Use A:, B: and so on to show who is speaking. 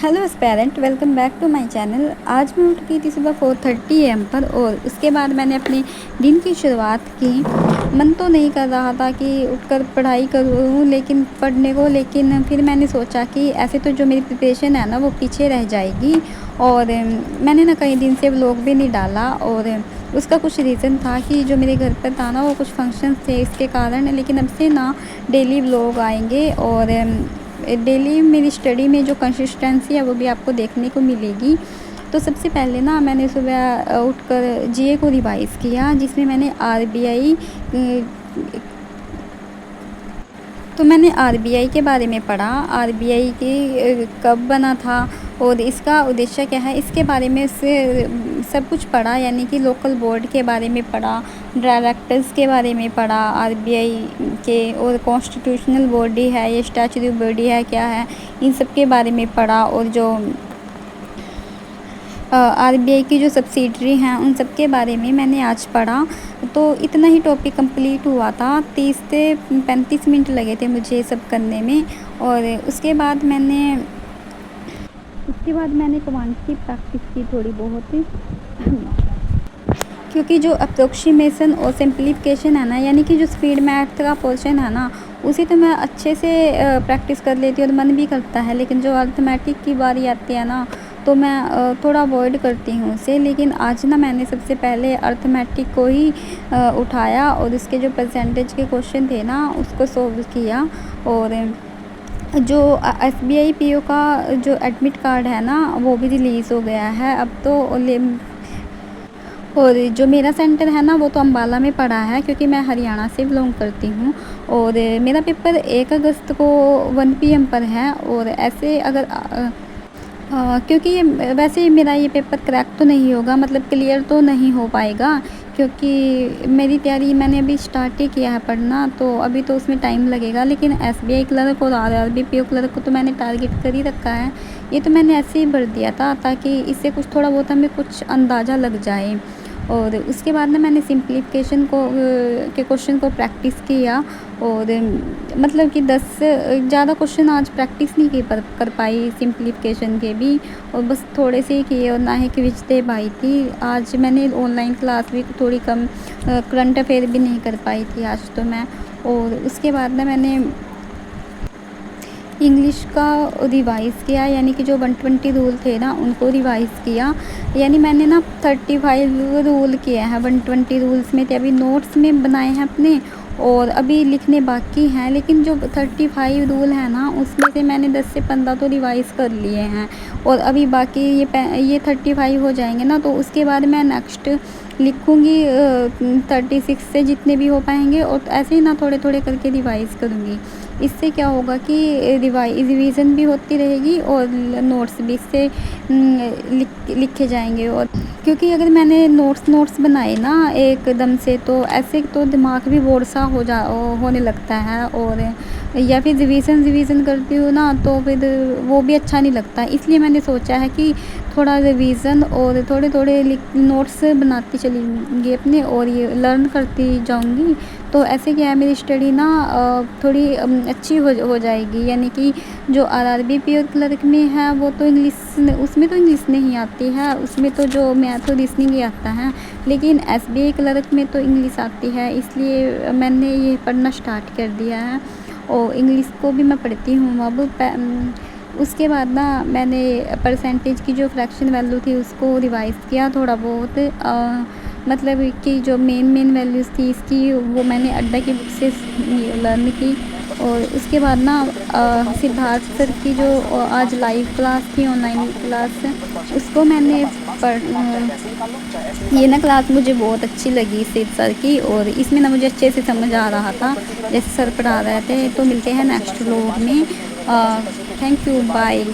A: Hello aspirant, welcome back to my channel. आज मैं उठ गई थी सुबह 4:30 AM पर और उसके बाद मैंने अपने दिन की शुरुआत की। मन तो नहीं कर रहा था कि उठकर पढ़ाई करूँ लेकिन फिर मैंने सोचा कि ऐसे तो जो मेरी प्रिपरेशन है ना वो पीछे रह जाएगी। और मैंने ना कई दिन से व्लॉग भी नहीं डाला और उसका कुछ रीज़न था कि जो मेरे घर पर था ना वो कुछ फंक्शन थे इसके कारण। लेकिन अब से ना डेली व्लॉग आएंगे और डेली मेरी स्टडी में जो कंसिस्टेंसी है वो भी आपको देखने को मिलेगी। तो सबसे पहले ना मैंने सुबह उठकर जीए को रिवाइज़ किया, जिसमें मैंने आरबीआई के बारे में पढ़ा। आरबीआई की कब बना था और इसका उद्देश्य क्या है, इसके बारे में से सब कुछ पढ़ा। यानी कि लोकल बोर्ड के बारे में पढ़ा, डायरेक्टर्स के बारे में पढ़ा आरबीआई के, और कॉन्स्टिट्यूशनल बॉडी है या स्टैट्यूटरी बॉडी है क्या है, इन सब के बारे में पढ़ा। और जो आरबीआई की जो सब्सिडरी हैं उन सब के बारे में मैंने आज पढ़ा। तो इतना ही टॉपिक कंप्लीट हुआ था। 30 से 35 मिनट लगे थे मुझे सब करने में। और उसके बाद मैंने कमांड की प्रैक्टिस की थोड़ी बहुत क्योंकि जो अप्रोक्सीमेशन और सिंप्लीफिकेशन है ना, यानी कि जो स्पीड मैथ का पोर्शन है ना, उसे तो मैं अच्छे से प्रैक्टिस कर लेती हूँ और मन भी करता है। लेकिन जो अर्थमेटिक की बारी आती है ना तो मैं थोड़ा अवॉइड करती हूँ उसे। लेकिन आज ना मैंने सबसे पहले अर्थमेटिक को ही उठाया और उसके जो परसेंटेज के क्वेश्चन थे ना उसको सोल्व किया। और जो एसबीआई पीओ का जो एडमिट कार्ड है ना वो भी रिलीज़ हो गया है अब तो। और जो मेरा सेंटर है ना वो तो अम्बाला में पड़ा है, क्योंकि मैं हरियाणा से बिलोंग करती हूँ। और मेरा पेपर 1 अगस्त को 1 PM पर है। और ऐसे अगर क्योंकि वैसे मेरा ये पेपर क्रैक तो नहीं होगा, मतलब क्लियर तो नहीं हो पाएगा, क्योंकि मेरी तैयारी मैंने अभी स्टार्ट ही किया है पढ़ना, तो अभी तो उसमें टाइम लगेगा। लेकिन एसबीआई क्लर्क और आरआरबी पीओ क्लर्क को तो मैंने टारगेट कर ही रखा है। ये तो मैंने ऐसे ही भर दिया था ताकि इससे कुछ थोड़ा बहुत हमें कुछ अंदाज़ा लग जाए। और उसके बाद ना मैंने सिंप्लीफिकेशन के क्वेश्चन को प्रैक्टिस किया। और मतलब कि 10 से ज़्यादा क्वेश्चन आज प्रैक्टिस नहीं कर पाई सिंप्लीफिकेशन के भी, और बस थोड़े से ही किए और ना ही क्विज दे पाई थी। आज मैंने ऑनलाइन क्लास भी थोड़ी कम, करंट अफेयर भी नहीं कर पाई थी आज तो मैं। और उसके बाद ना मैंने इंग्लिश का रिवाइज़ किया, यानी कि जो 120 रूल थे ना उनको रिवाइज़ किया। यानी मैंने ना 35 रूल किए हैं, 120 रूल्स में थे। अभी नोट्स में बनाए हैं अपने और अभी लिखने बाकी हैं। लेकिन जो 35 रूल हैं ना उसमें से मैंने 10 से 15 तो रिवाइज़ कर लिए हैं। और अभी बाकी ये 35 हो जाएंगे ना, तो उसके बाद मैं नेक्स्ट लिखूँगी 36 से जितने भी हो पाएंगे। और ऐसे ही ना थोड़े थोड़े करके रिवाइज़ करूँगी। इससे क्या होगा कि रिवीज़न भी होती रहेगी और नोट्स भी इससे लिखे जाएंगे। और क्योंकि अगर मैंने नोट्स बनाए ना एकदम से, तो ऐसे तो दिमाग भी बोर सा होने लगता है। और या फिर रिवीज़न करती हूँ ना तो फिर वो भी अच्छा नहीं लगता। इसलिए मैंने सोचा है कि थोड़ा रिवीज़न और थोड़े थोड़े नोट्स बनाती चलूँगी अपने, और ये लर्न करती जाऊँगी। तो ऐसे क्या है, मेरी स्टडी ना थोड़ी अच्छी हो जाएगी। यानी कि जो आरआरबी पीओ क्लर्क में है वो तो उसमें तो इंग्लिश नहीं आती है, उसमें तो जो मैथ और रीजनिंग ही आता है। लेकिन एसबीआई क्लर्क में तो इंग्लिश आती है, इसलिए मैंने ये पढ़ना स्टार्ट कर दिया है। और इंग्लिश को भी मैं पढ़ती हूँ अब। उसके बाद ना मैंने परसेंटेज की जो फ्रैक्शन वैल्यू थी उसको रिवाइज़ किया थोड़ा बहुत। मतलब कि जो मेन वैल्यूज़ थी इसकी वो मैंने अड्डा की बुक से लर्न की। और उसके बाद ना सिद्धार्थ सर की जो आज लाइव क्लास थी, ऑनलाइन क्लास, उसको मैंने ये ना क्लास मुझे बहुत अच्छी लगी सिद्ध सर की। और इसमें ना मुझे अच्छे से समझ आ रहा था जैसे सर पढ़ा रहे थे। तो मिलते हैं नेक्स्ट व्लॉग में। Thank you, bye.